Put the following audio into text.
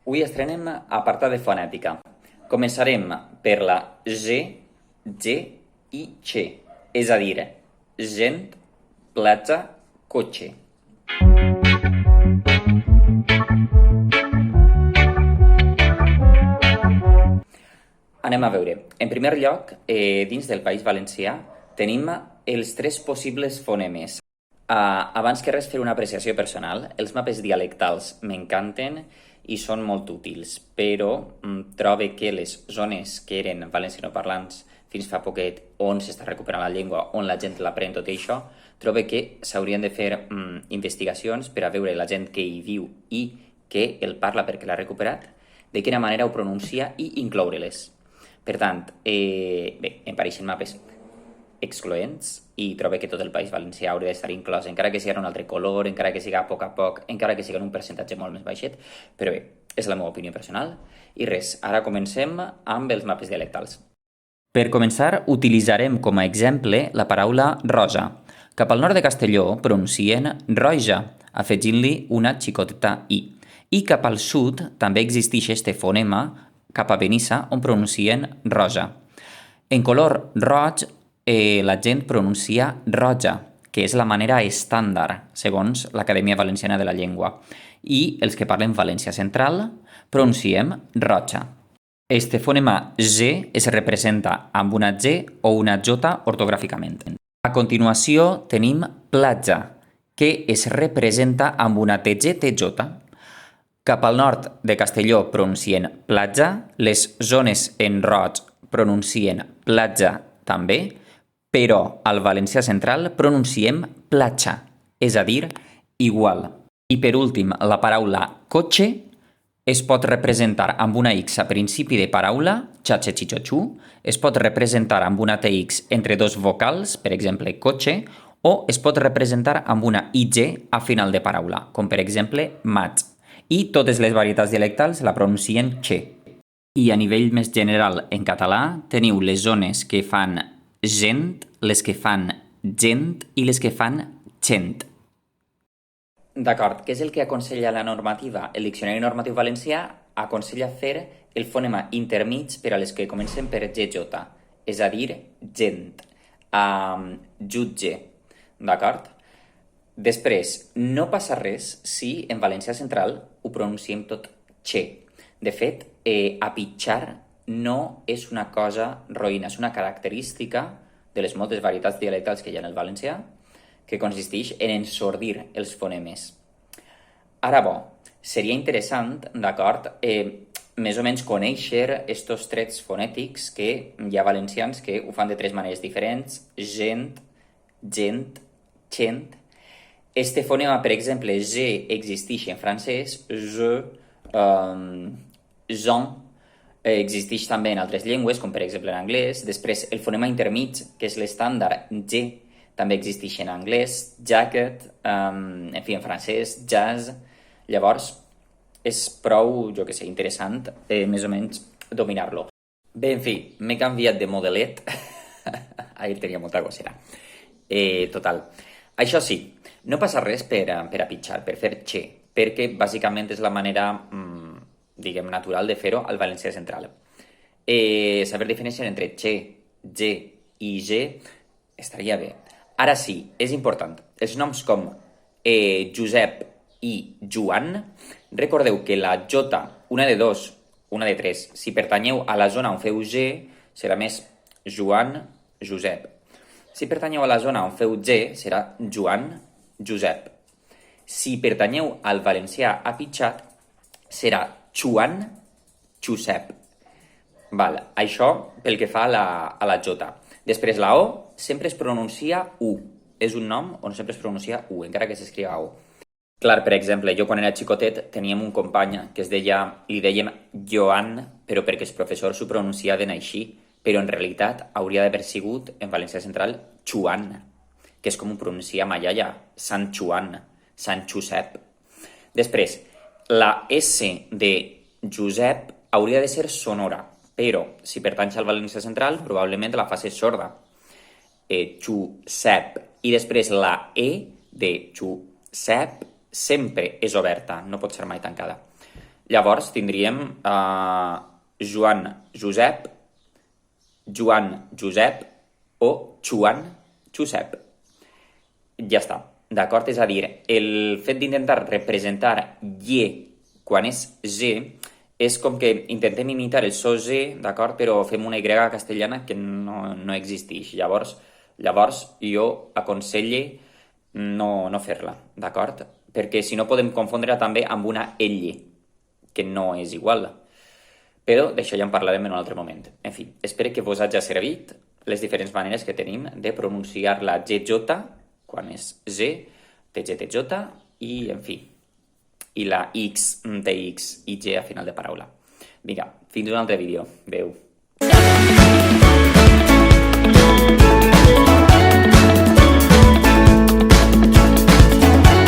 Avui estrenem apartat de fonètica. Començarem per la G, G i Che, és a dir, gent, platja, cotxe. Anem a veure. En primer lloc, dins del País Valencià, tenim els tres possibles fonemes. Abans que res, fer una apreciació personal. Els mapes dialectals m'encanten i són molt útils, però trobo que les zones que eren valencianoparlants fins fa poquet, on s'està recuperant la llengua, on la gent l'aprèn tot això, trobo que s'haurien de fer investigacions per a veure la gent que hi viu i que el parla perquè l'ha recuperat, de quina manera ho pronuncia i incloure-les. Per tant, bé, em pareixen mapes excloents i trobo que tot el País Valencià hauria d'estar inclòs, encara que sigui en un altre color, encara que sigui a poc, encara que sigui en un percentatge molt més baixet, però bé, és la meva opinió personal. I res, ara comencem amb els mapes dialectals. Per començar, utilitzarem com a exemple la paraula rosa. Cap al nord de Castelló pronuncien roja, afegint-li una xicoteta i. I cap al sud també existeix este fonema cap a Benissa, on pronuncien roja. En color roig, la gent pronuncia roja, que és la manera estàndard, segons l'Acadèmia Valenciana de la Llengua. I els que parlen València Central pronunciem roja. Este fonema G es representa amb una G o una J ortogràficament. A continuació tenim platja, que es representa amb una TG-TJ. Cap al nord de Castelló pronuncien platja, les zones en roig pronuncien platja també, però al valencià central pronunciem platja, és a dir, igual. I per últim, la paraula cotxe es pot representar amb una X a principi de paraula, xache-xixotxu, es pot representar amb una TX entre dos vocals, per exemple, cotxe, o es pot representar amb una IG a final de paraula, com per exemple, maig. I totes les varietats dialectals la pronuncien che. I a nivell més general en català teniu les zones que fan gent, les que fan gent i les que fan gent. D'acord, què és el que aconsella la normativa? El Diccionari Normatiu Valencià aconsella fer el fonema intermig per a les que comencen per GJ, és a dir, gent, jutge, d'acord? Després, no passa res si en valencià central ho pronunciem tot che. De fet, apitxar no és una cosa roïna, és una característica de les moltes varietats dialectals que hi ha en el valencià, que consisteix en ensordir els fonemes. Ara bo, seria interessant, d'acord, més o menys conèixer estos trets fonètics que hi ha valencians que ho fan de tres maneres diferents, gent, gent. Este fonema, per exemple, G existeix en francès, je, jean, existeix també en altres llengües, com per exemple en anglès. Després, el fonema intermig, que és l'estàndard G, també existeix en anglès, jacket, en fi, en francès, jazz. Llavors, és prou, jo que sé, interessant, més o menys, dominar-lo. Bé, en fi, m'he canviat de modelet. Ahir tenia molta gossera. Total. Això sí, no passa res per apitxar, per fer che, perquè bàsicament és la manera, diguem, natural de fer-ho al valencià central. Saber diferenciar entre che, ge i ge estaria bé. Ara sí, és important. Els noms com Josep i Joan, recordeu que la J, una de dos, una de tres, si pertanyeu a la zona on feu G, serà més Joan, Josep. Si pertanyeu a la zona on feu G, serà Joan, Josep. Si pertanyeu al valencià apitxat, serà Joan, Josep. Val, això pel que fa a la J. Després, la O sempre es pronuncia U. És un nom on sempre es pronuncia U, encara que s'escriva U. Clar, per exemple, jo quan era xicotet teníem un company que li dèiem Joan, però perquè els professors ho pronunciaven així, però en realitat hauria d'haver sigut, en valencià central, Joan, que és com ho pronuncia Mallalla, Sant Joan, Sant Josep. Després, la S de Josep hauria de ser sonora, però si pertanys al valencià central, probablement la facis sorda. Josep. I després la E de Josep sempre és oberta, no pot ser mai tancada. Llavors tindríem Joan Josep, Joan Josep o Joan Josep. Ja està, d'acord? És a dir, el fet d'intentar representar ye quan és G és com que intentem imitar el so G, d'acord? Però fem una Y castellana que no existeix. Llavors jo aconselle no fer-la, d'acord? Perquè si no podem confondre també amb una elle, que no és igual. Però d'això ja en parlarem en un altre moment. En fi, espero que vos hagi servit les diferents maneres que tenim de pronunciar la GJ quan és G, TGTJ i, en fi, i la X, TX i G a final de paraula. Vinga, fins un altre vídeo. Adéu.